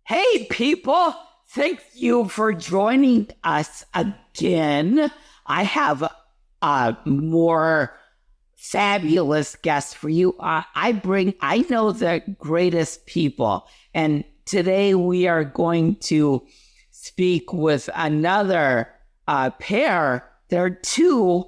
Hey, people. Thank you for joining us again. I have more fabulous guests for you. I know the greatest people. And today we are going to speak with another pair. They're two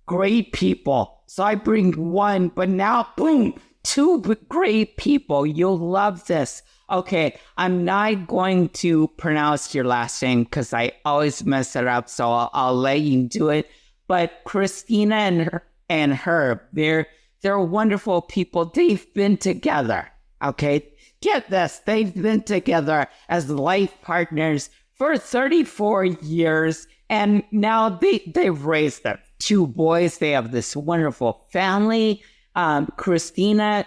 great people. So I bring one, but now, boom, two great people. You'll love this. Okay, I'm not going to pronounce your last name because I always mess it up, so I'll let you do it. But Kristina and Herb, they're wonderful people. They've been together, okay? Get this, they've been together as life partners for 34 years, and now they've raised them. Two boys. They have this wonderful family. Kristina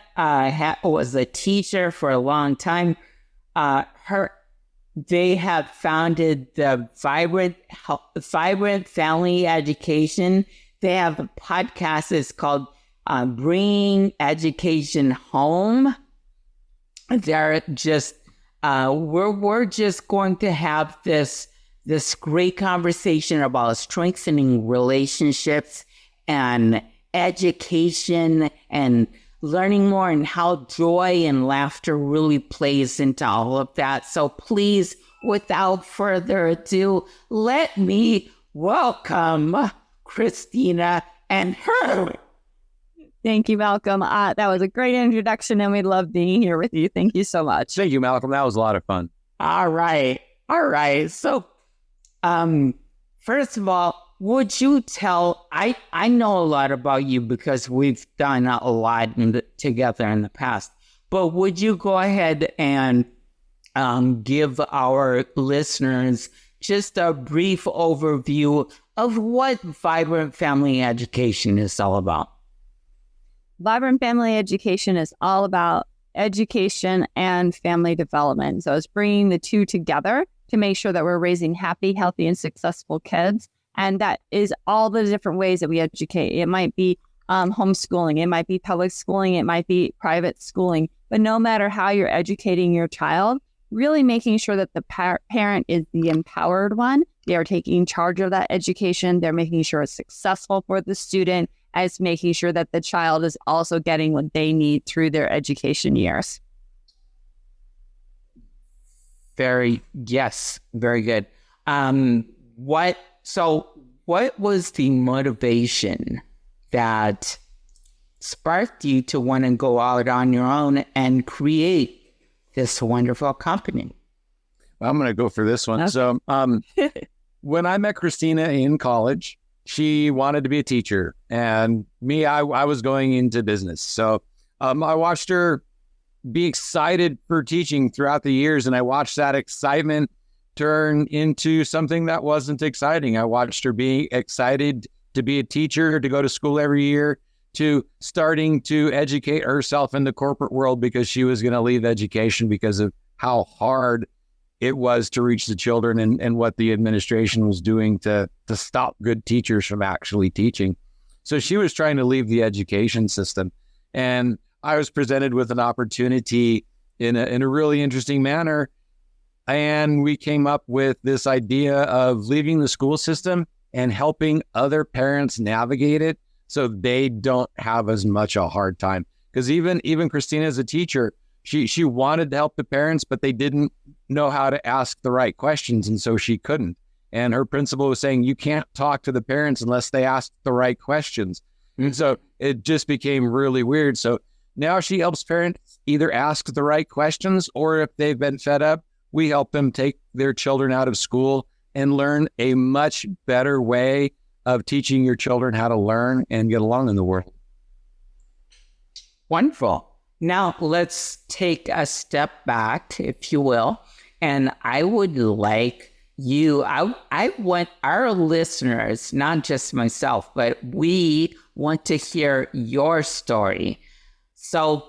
was a teacher for a long time. They have founded the Vibrant Family Education. They have a podcast. It's called Bringing Education Home. They're just we're just going to have this great conversation about strengthening relationships and education and learning more and how joy and laughter really plays into all of that. So please, without further ado, let me welcome Kristina and Herb. Thank you, Malcolm. That was a great introduction, and we love being here with you. Thank you so much. Thank you, Malcolm. That was a lot of fun. All right. So, first of all, would you tell, I know a lot about you because we've done a lot together in the past, but would you go ahead and give our listeners just a brief overview of what Vibrant Family Education is all about? Vibrant Family Education is all about education and family development. So it's bringing the two together to make sure that we're raising happy, healthy, and successful kids. And that is all the different ways that we educate. It might be homeschooling. It might be public schooling. It might be private schooling. But no matter how you're educating your child, really making sure that the parent is the empowered one. They are taking charge of that education. They're making sure it's successful for the student, as making sure that the child is also getting what they need through their education years. Very good. What was the motivation that sparked you to want to go out on your own and create this wonderful company? I'm going to go for this one. Okay. So when I met Kristina in college, she wanted to be a teacher, and me, I was going into business. So I watched her be excited for teaching throughout the years, and I watched that excitement turn into something that wasn't exciting. I watched her be excited to be a teacher, to go to school every year, to starting to educate herself in the corporate world because she was going to leave education because of how hard it was to reach the children and what the administration was doing to stop good teachers from actually teaching. So she was trying to leave the education system. And I was presented with an opportunity in a really interesting manner. And we came up with this idea of leaving the school system and helping other parents navigate it so they don't have as much a hard time. Because even Kristina as a teacher, she wanted to help the parents, but they didn't know how to ask the right questions, and so she couldn't. And her principal was saying, you can't talk to the parents unless they ask the right questions. And so it just became really weird. So now she helps parents either ask the right questions, or if they've been fed up, we help them take their children out of school and learn a much better way of teaching your children how to learn and get along in the world. Wonderful. Now let's take a step back, if you will. And I would like you, I want our listeners, not just myself, but we want to hear your story. So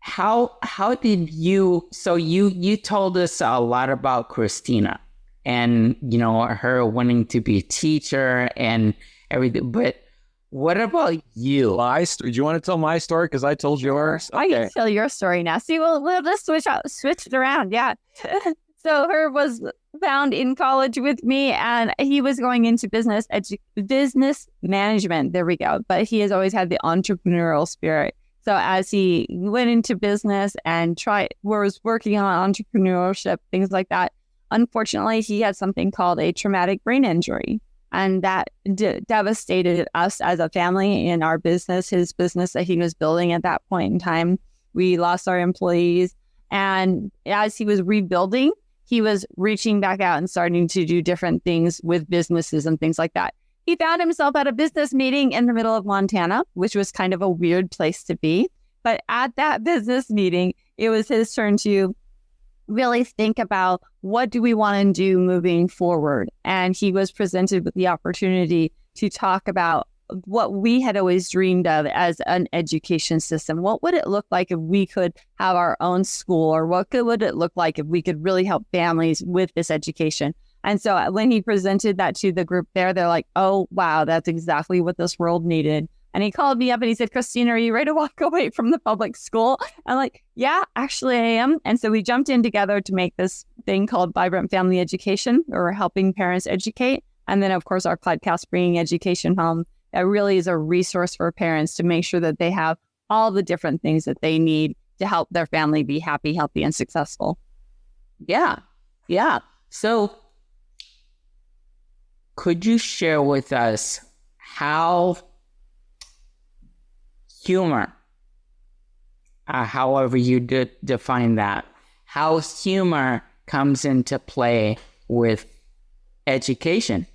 how did you, so you told us a lot about Kristina and, her wanting to be a teacher and everything, but What about you? Do you want to tell my story? Because I told yours. I can tell your story now. See, well, let's switch it around. Yeah. So Herb was found in college with me, and he was going into business management. There we go. But he has always had the entrepreneurial spirit. So as he went into business and was working on entrepreneurship, things like that, unfortunately, he had something called a traumatic brain injury. And that devastated us as a family in our business, his business that he was building at that point in time. We lost our employees. And as he was rebuilding, he was reaching back out and starting to do different things with businesses and things like that. He found himself at a business meeting in the middle of Montana, which was kind of a weird place to be. But at that business meeting, it was his turn to really think about what do we want to do moving forward. And he was presented with the opportunity to talk about what we had always dreamed of as an education system. What would it look like if we could have our own school, or would it look like if we could really help families with this education? And so when he presented that to the group there, they're like, oh, wow, that's exactly what this world needed. And he called me up and he said, Kristina, are you ready to walk away from the public school? I'm like, yeah, actually I am. And so we jumped in together to make this thing called Vibrant Family Education, where we're helping parents educate. And then, of course, our podcast, Bringing Education Home, that really is a resource for parents to make sure that they have all the different things that they need to help their family be happy, healthy, and successful. Yeah. So could you share with us how humor, however you define that, how humor comes into play with education?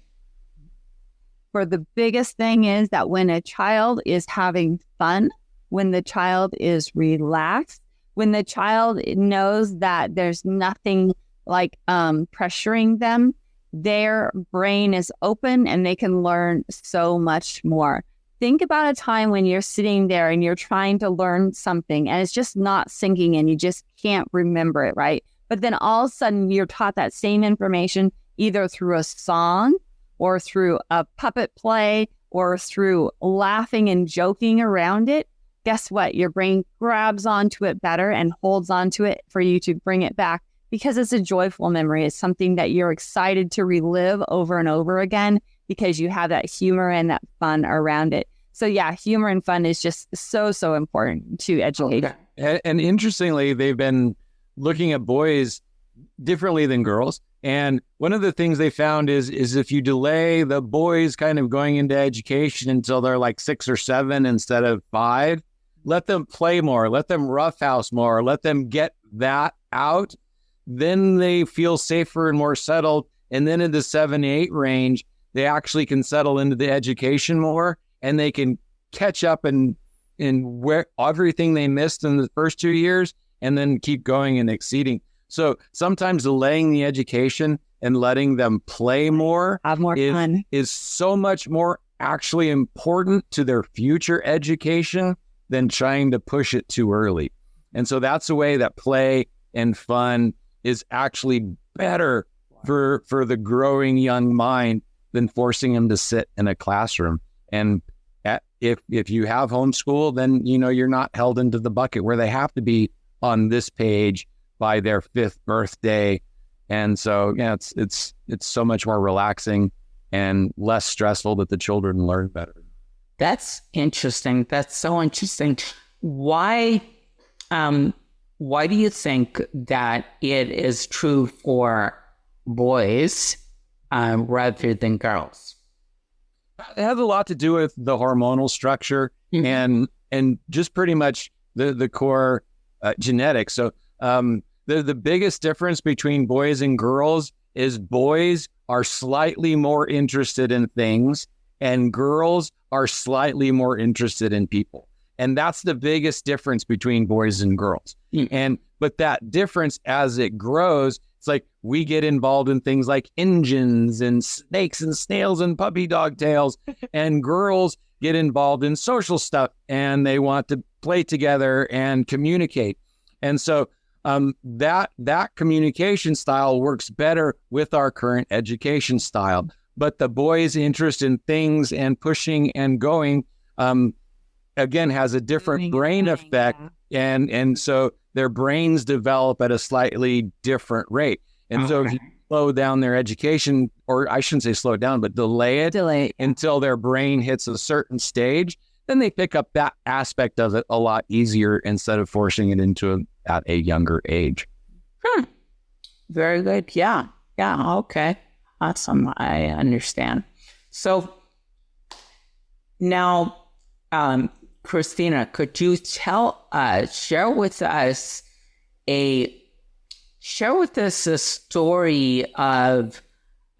For the biggest thing is that when a child is having fun, when the child is relaxed, when the child knows that there's nothing like pressuring them, their brain is open and they can learn so much more. Think about a time when you're sitting there and you're trying to learn something and it's just not sinking in. You just can't remember it, right? But then all of a sudden you're taught that same information either through a song or through a puppet play or through laughing and joking around it. Guess what? Your brain grabs onto it better and holds onto it for you to bring it back because it's a joyful memory. It's something that you're excited to relive over and over again because you have that humor and that fun around it. So yeah, humor and fun is just so important to education. Okay. And interestingly, they've been looking at boys differently than girls. And one of the things they found is if you delay the boys kind of going into education until they're like 6 or 7 instead of 5, let them play more, let them roughhouse more, let them get that out, then they feel safer and more settled. And then in the 7, 8 range, they actually can settle into the education more and they can catch up in where everything they missed in the first 2 years and then keep going and exceeding. So sometimes delaying the education and letting them play more, have more fun, is so much more actually important to their future education than trying to push it too early. And so that's the way that play and fun is actually better for the growing young mind than forcing them to sit in a classroom. And if you have homeschool, then you're not held into the bucket where they have to be on this page by their 5th birthday. And so, yeah, it's so much more relaxing and less stressful that the children learn better. That's interesting. That's so interesting. Why do you think that it is true for boys rather than girls? It has a lot to do with the hormonal structure and just pretty much the core genetics. So the biggest difference between boys and girls is boys are slightly more interested in things and girls are slightly more interested in people. And that's the biggest difference between boys and girls. But that difference, as it grows, it's like we get involved in things like engines and snakes and snails and puppy dog tails, and girls get involved in social stuff and they want to play together and communicate. And so that communication style works better with our current education style. but the boy's interest in things and pushing and going, again, has a different brain effect. Yeah. And so their brains develop at a slightly different rate. And so if you slow down their education, or I shouldn't say slow down, but delay it until their brain hits a certain stage, then they pick up that aspect of it a lot easier instead of forcing it into at a younger age. Very good. Yeah. Yeah. Okay. Awesome. I understand. So now, Kristina, could you share with us a story of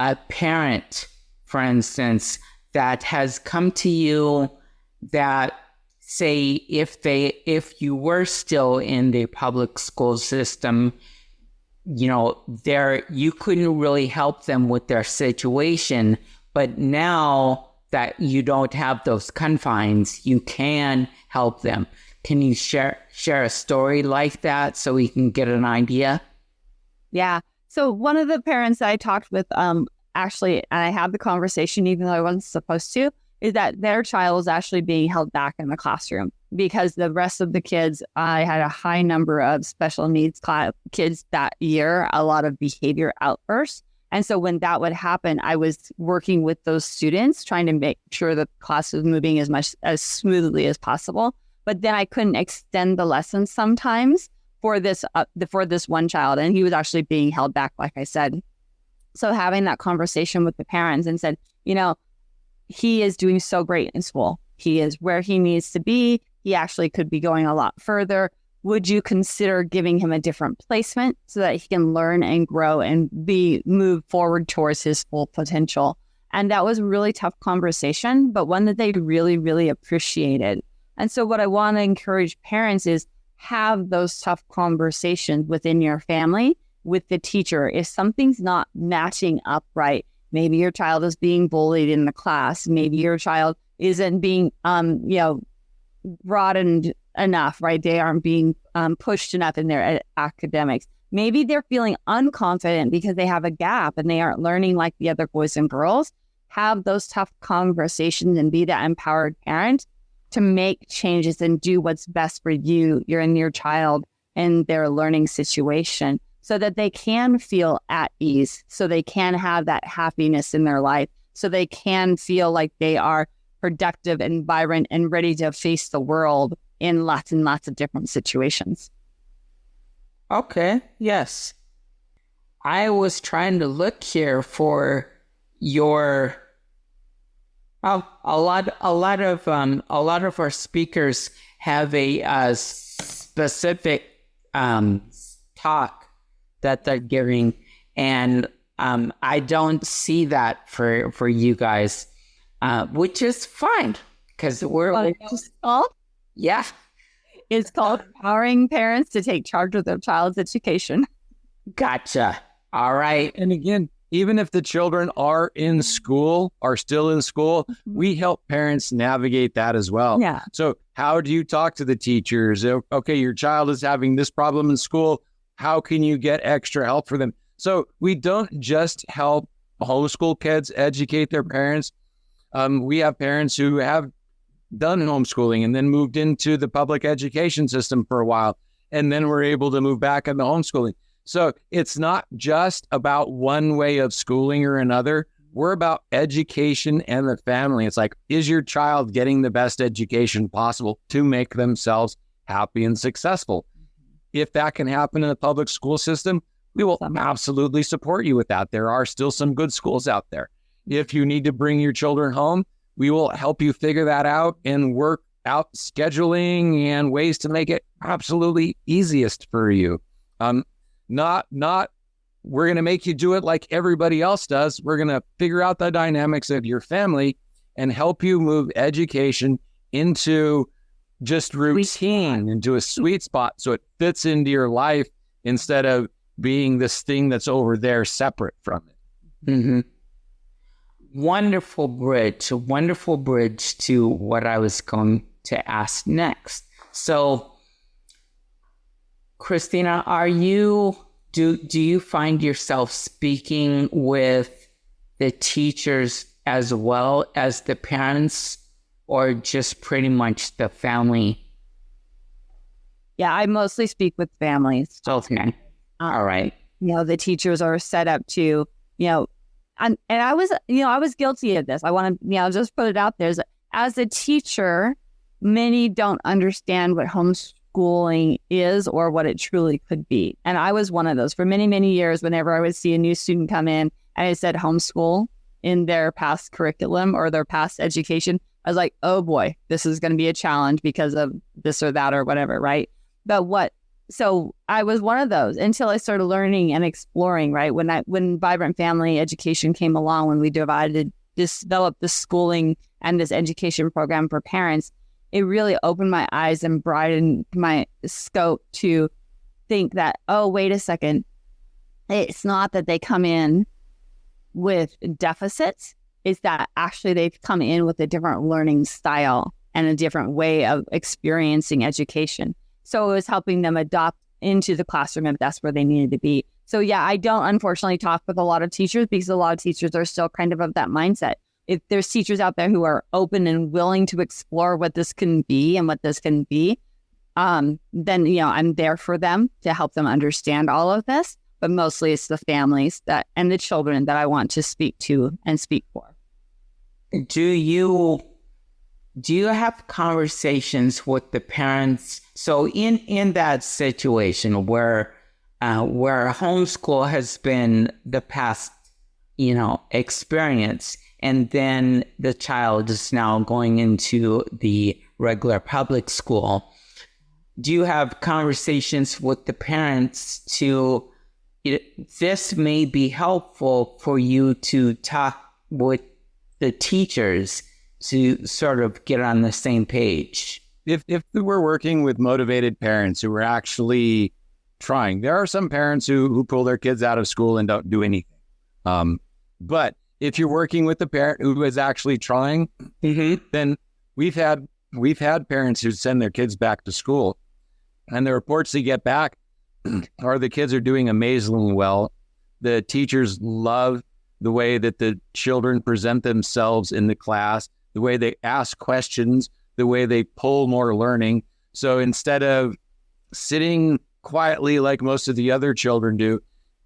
a parent, for instance, that has come to you that, say, if you were still in the public school system, you couldn't really help them with their situation, but now that you don't have those confines, you can help them. Can you share a story like that so we can get an idea? Yeah. So one of the parents I talked with, actually, and I had the conversation even though I wasn't supposed to, is that their child was actually being held back in the classroom because the rest of the kids, I had a high number of special needs kids that year, a lot of behavior outbursts. And so when that would happen, I was working with those students, trying to make sure the class was moving as smoothly as possible. But then I couldn't extend the lessons sometimes for this one child, and he was actually being held back, like I said. So having that conversation with the parents and said, he is doing so great in school. He is where he needs to be. He actually could be going a lot further. Would you consider giving him a different placement so that he can learn and grow and move forward towards his full potential? And that was a really tough conversation, but one that they really, really appreciated. And so what I want to encourage parents is have those tough conversations within your family with the teacher. If something's not matching up right, maybe your child is being bullied in the class, maybe your child isn't being, broadened enough, right? They aren't being pushed enough in their academics. Maybe they're feeling unconfident because they have a gap and they aren't learning like the other boys and girls. Have those tough conversations and be that empowered parent to make changes and do what's best for you, your child, and their learning situation so that they can feel at ease, so they can have that happiness in their life, so they can feel like they are productive and vibrant and ready to face the world in lots and lots of different situations. Okay, yes. I was trying to look here for your a lot of our speakers have a specific talk that they're giving, and I don't see that for you guys, which is fine because we're yeah. It's called Empowering Parents to Take Charge of Their Child's Education. Gotcha. All right. And again, even if the children are still in school, we help parents navigate that as well. Yeah. So how do you talk to the teachers? Okay, your child is having this problem in school. How can you get extra help for them? So we don't just help homeschool kids educate their parents. We have parents who have done homeschooling and then moved into the public education system for a while, and then were able to move back into homeschooling. So it's not just about one way of schooling or another. We're about education and the family. It's like, is your child getting the best education possible to make themselves happy and successful? If that can happen in the public school system, we will absolutely support you with that. There are still some good schools out there. If you need to bring your children home, we will help you figure that out and work out scheduling and ways to make it absolutely easiest for you. Not we're going to make you do it like everybody else does. We're going to figure out the dynamics of your family and help you move education into just routine, into a sweet spot so it fits into your life instead of being this thing that's over there separate from it. Mm-hmm. Wonderful bridge to what I was going to ask next. So, Kristina, do you find yourself speaking with the teachers as well as the parents, or just pretty much the family? Yeah, I mostly speak with families. Okay. All right. The teachers are set up to, and I was guilty of this. I want to, just put it out there. As a teacher, many don't understand what homeschooling is or what it truly could be. And I was one of those for many, many years. Whenever I would see a new student come in and it said homeschool in their past curriculum or their past education, I was like, oh boy, this is going to be a challenge because of this or that or whatever, right? So I was one of those until I started learning and exploring, right? When Vibrant Family Education came along, when we developed this schooling and this education program for parents, it really opened my eyes and broadened my scope to think that, oh, wait a second. It's not that they come in with deficits. It's that actually they've come in with a different learning style and a different way of experiencing education. So it was helping them adopt into the classroom if that's where they needed to be. So yeah, I don't unfortunately talk with a lot of teachers because a lot of teachers are still kind of that mindset. If there's teachers out there who are open and willing to explore what this can be and what this can be, then, I'm there for them to help them understand all of this. But mostly it's the families and the children that I want to speak to and speak for. Do you have conversations with the parents? So in that situation where homeschool has been the past, experience, and then the child is now going into the regular public school, do you have conversations with the parents to, this may be helpful for you to talk with the teachers to sort of get on the same page? If we're working with motivated parents who are actually trying, there are some parents who pull their kids out of school and don't do anything. But if you're working with a parent who is actually trying, then we've had parents who send their kids back to school, and the reports they get back are the kids are doing amazingly well. The teachers love the way that the children present themselves in the class, the way they ask questions, the way they pull more learning. So instead of sitting quietly like most of the other children do,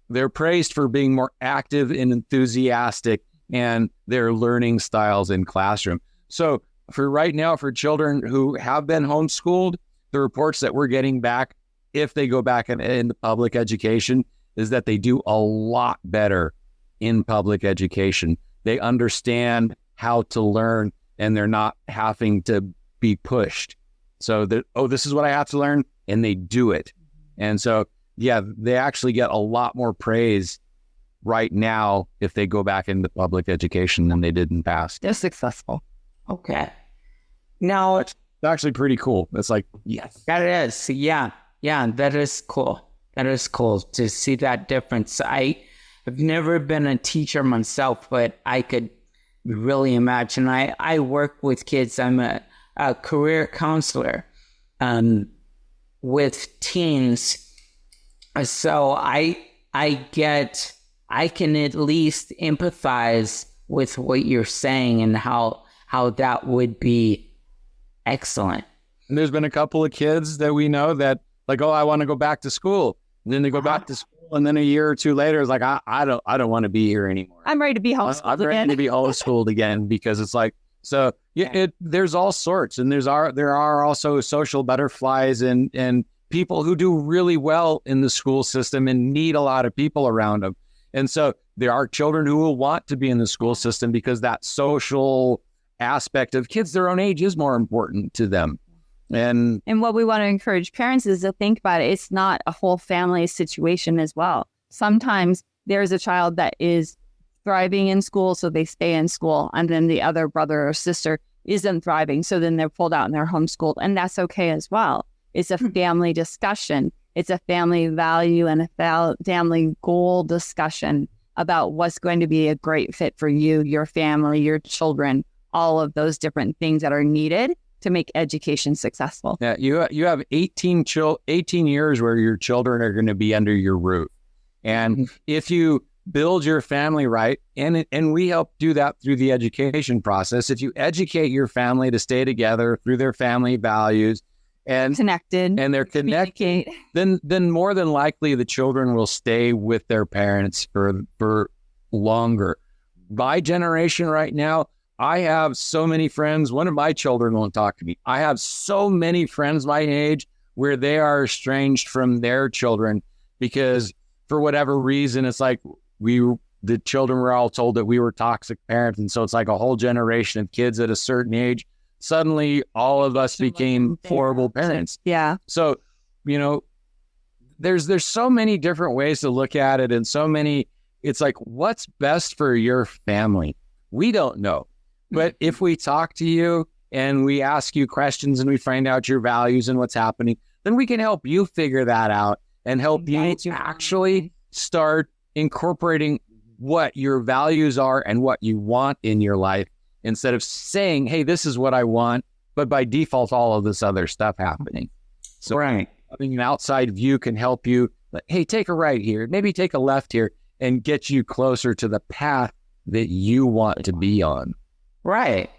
they're praised for being more active and enthusiastic and their learning styles in classroom. So for right now, for children who have been homeschooled, the reports that we're getting back, if they go back in the public education, is that they do a lot better in public education. They understand how to learn and they're not having to be pushed. So that, this is what I have to learn, and they do it. And so, yeah, they actually get a lot more praise right now if they go back into public education than they did in the past. They're successful. Okay. Now, it's actually pretty cool. It's like, yes. That is. Yeah, that is cool. That is cool to see that difference. I have never been a teacher myself, but I could really imagine. I work with kids. I'm a career counselor with teens. So I can at least empathize with what you're saying and how that would be excellent. And there's been a couple of kids that we know that like, I want to go back to school. And then they go back to school, and then a year or two later, it's like, I don't want to be here anymore. I'm ready to be homeschooled I'm ready to be homeschooled again, because it's like, so yeah, there's all sorts, and there are also social butterflies and people who do really well in the school system and need a lot of people around them. And so there are children who will want to be in the school system because that social aspect of kids their own age is more important to them. And what we want to encourage parents is to think about it. It's not a whole family situation as well. Sometimes there's a child that is thriving in school, so they stay in school, and then the other brother or sister isn't thriving, so then they're pulled out and they're homeschooled, and that's okay as well. It's a family discussion. It's a family value and a family goal discussion about what's going to be a great fit for you, your family, your children, all of those different things that are needed to make education successful. Yeah, you have 18 years where your children are going to be under your roof. And if you build your family right. And we help do that through the education process. If you educate your family to stay together through their family values and connected, and they're connected, then more than likely the children will stay with their parents for longer. My generation right now, I have so many friends. One of my children won't talk to me. I have so many friends my age where they are estranged from their children because for whatever reason, it's like the children were all told that we were toxic parents. And so it's like a whole generation of kids at a certain age. Suddenly all of us became horrible parents. Yeah. So, there's so many different ways to look at it and so many, it's like, what's best for your family? We don't know. But if we talk to you and we ask you questions and we find out your values and what's happening, then we can help you figure that out and help you actually start incorporating what your values are and what you want in your life instead of saying, hey, this is what I want, but by default, all of this other stuff happening. So right. Having an outside view can help you, like, hey, take a right here, maybe take a left here and get you closer to the path that you want to be on. Right.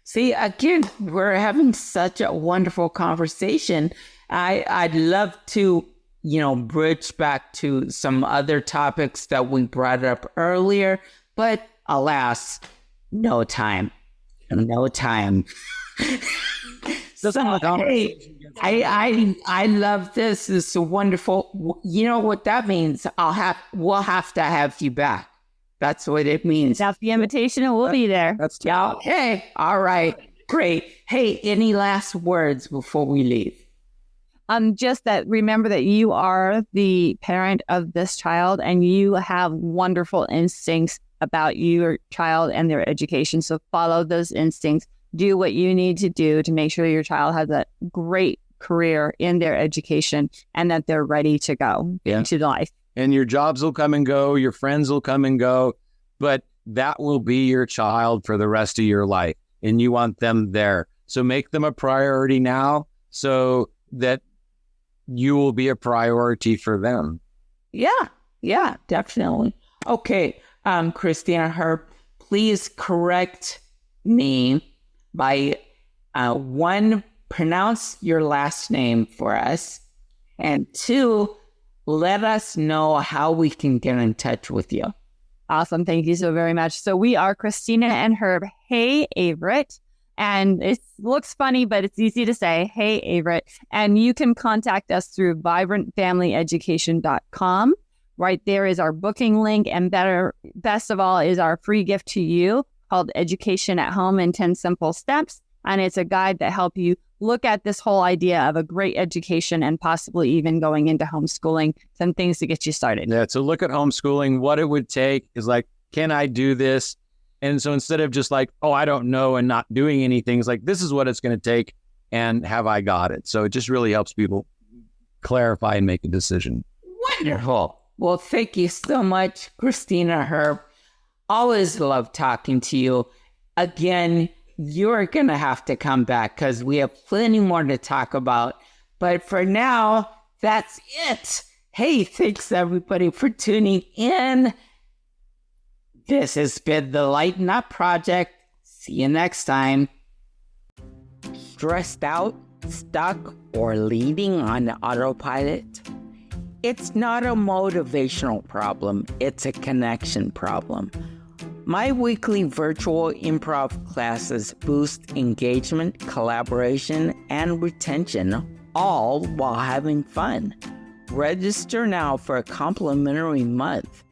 See, again, we're having such a wonderful conversation. I'd love to, bridge back to some other topics that we brought up earlier, but alas, no time. So, hey, I love this. It's wonderful. You know what that means? We'll have to have you back. That's what it means. That's the invitation and we'll be there. That's yeah. Okay. All right. Great. Hey, any last words before we leave? Just that remember that you are the parent of this child and you have wonderful instincts about your child and their education. So follow those instincts. Do what you need to do to make sure your child has a great career in their education and that they're ready to go into life. And your jobs will come and go, your friends will come and go, but that will be your child for the rest of your life. And you want them there. So make them a priority now so that you will be a priority for them. Yeah, definitely. Okay, Christina Herb, please correct me by one, pronounce your last name for us, and two, let us know how we can get in touch with you. Awesome. Thank you so very much. So we are Christina and Herb Heyavert. And it looks funny, but it's easy to say, Heagh-Avritt. And you can contact us through vibrantfamilyeducation.com. Right there is our booking link. And best of all is our free gift to you called Education at Home in 10 Simple Steps. And it's a guide that helps you look at this whole idea of a great education and possibly even going into homeschooling, some things to get you started. Yeah, so look at homeschooling. What it would take is like, can I do this? And so instead of just like, oh, I don't know and not doing anything, it's like, this is what it's going to take and have I got it? So it just really helps people clarify and make a decision. Wonderful. Well, thank you so much, Christina Herb. Always love talking to you. Again, you're going to have to come back because we have plenty more to talk about. But for now, that's it. Hey, thanks everybody for tuning in. This has been the Lighten Up Project. See you next time. Stressed out, stuck, or leading on autopilot? It's not a motivational problem. It's a connection problem. My weekly virtual improv classes boost engagement, collaboration, and retention, all while having fun. Register now for a complimentary month.